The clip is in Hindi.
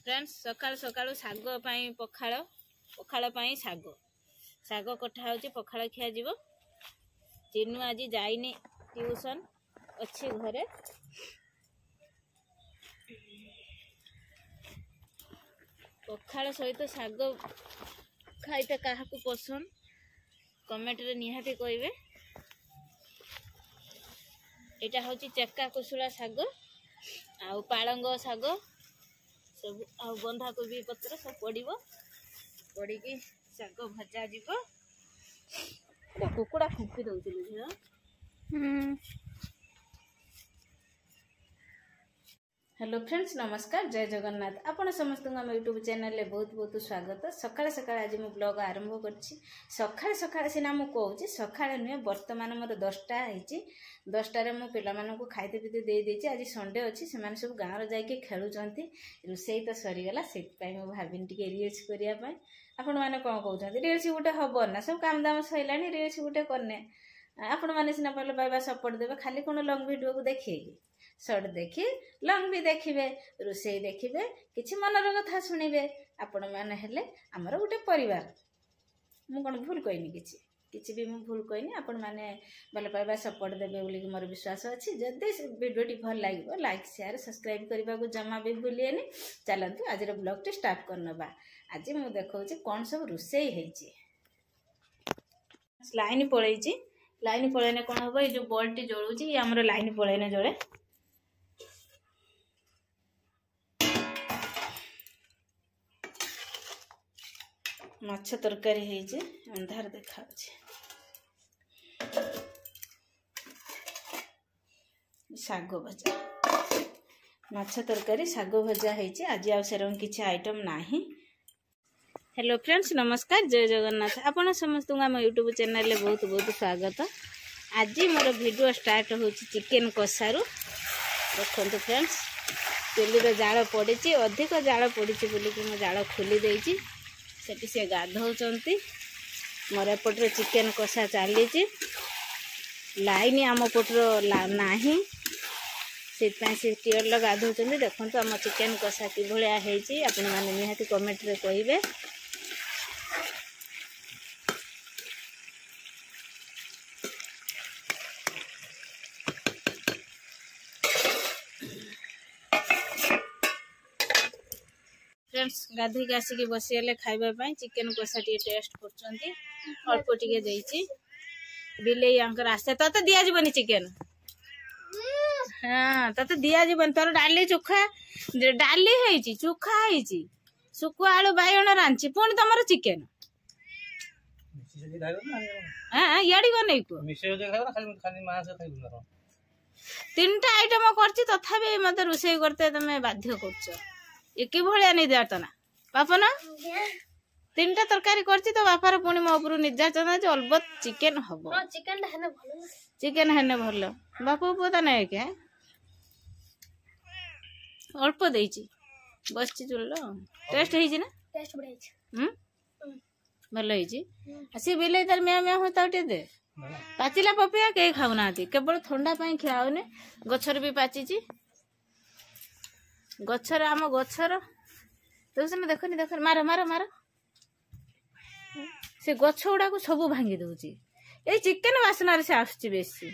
फ्रेंड्स सकाळु सकाळु शाग पाई पखाळ पखाळ पाई शाग शाग कटा होची पखाळ खिया जीवो। चिन्नू आज जाइनी ट्यूशन अच्छी घरे। पखाळ सहित शाग खाइते क्या पसंद कमेंट रे निहाती कहबे। एटा होची चेक्का कुसुला शाग आउ पालंग शाग सब आ बंधा कोबी पत्र सब पड़िबो पड़ी की शाग भजा जीवो। कुकुड़ा फुंकी दउतिलु झियो। हेलो फ्रेंड्स नमस्कार जय जगन्नाथ आपण समस्त आम यूट्यूब चैनल बहुत बहुत स्वागत। सकाଳେ सकाळे आज मु ब्लॉग आरंभ करछि। सकाळे सकाळे सिना मु कहूछि सकाळे नुहे वर्तमान मोर 10टा हेछि। 10टा रे मु पिला मानकु खाइते पिते दे देछि। आज संडे अछि से माने सब गाँव रे जाइके खेलुचंती। रोसई तो सरी गला सेत पई मु भाबिन टिके रील्स करिया पई। आपण माने कोन कहउछंती रील्स गुटे हबो ना सब काम दाम सइलानी रील्स गुटे करने। आपण माने सिना पहले बाबा सपोर्ट देबे खाली कोन लॉन्ग वीडियो को देखिए शॉर्ट देखी लॉन्ग भी देखिए रोसई देखिए किछि मनर कथा सुनिबे। आपण माने हेले हमर गुटे परिवार मु कोन भूल कइनी किछि भी मु भूल कइनी। आपण माने भले पाइबा सपोर्ट देबे बोली मोर विश्वास अछि। जदि वीडियोटी भल लागिबो लाइक शेयर सब्सक्राइब करबा को जमा भी भूलिएनी। चलंतु आज रो ब्लॉग टी स्टार्ट करनबा। आज मु देखौछि कोन सब रोसई हेछि। लाइन पळैछि लाइन पळैने कोन होबो ए जो बॉल टी जळुछि ये हमर लाइन पळैने जळे। माछ तरकारी हेजे अंधार देखा शाग भजा माछ तरकारी शाग भजा हेजे। आज आ सेरम किछि आइटम नाही। हेलो फ्रेंड्स नमस्कार जय जगन्नाथ आपण समस्त आम यूट्यूब चैनल ले बहुत बहुत स्वागत। आज मोर वीडियो स्टार्ट होछि चिकन कसारू। देखंतु फ्रेंड्स चुली रे जाळ पड़िछि अधिक जाळ पड़िछि बोली कि म जाळ खोली देइछि। सेठी से गाधौचंती मोर एपटर चिकन कषा चली लाइन आम पटर नाही से टीयर गाधौचंती। देखंतु आम चिकन कषा कि भलिया हेछि आपण माने निहाती कमेंट रे कहिबे। फ्रेंड्स गाधी आसिक बसीगले खाइबा चिकन कषा टे टेस्ट करछंती। अल्प टिके देइछि बिलेई अंकर आस्ते तते दिया जीवनी चिकन। हां तते दिया जीवन तोर डाली चोखा डाली हेछि चोखा हेछि सुकुआ आलू बायण रांची पुणी तमर चिकन हां याडी को नै को मिसे जे खाइबो खाली खाली मांस खाइबो ना। तीनटा आइटम करछि तथापि मते रोसई करते तमे बाध्य करछ। एकी भलिया निर्यातना बापा ना तीनटा तरकारी करछि तो बापार पुणी मो उपरु निर्यातना जे अलबत चिकन हबो। हां चिकन हेने भलो बापू पता नै के अल्प देइछि बसछि चुल्लो टेस्ट हेछि ना टेस्ट बढै छै भलो हेछि। आसी बिले तर म्या म्या होता उठे दे पाचिला पपिया के खाउनाती केवल ठंडा पई खियाउने गछर भी पाचिछि गछर आम गछर तो से देखनी देख मार मार मार से गछ गुड़ा को सब भांगी दउछि। ए चिकन वासना रे से आछछि बेसी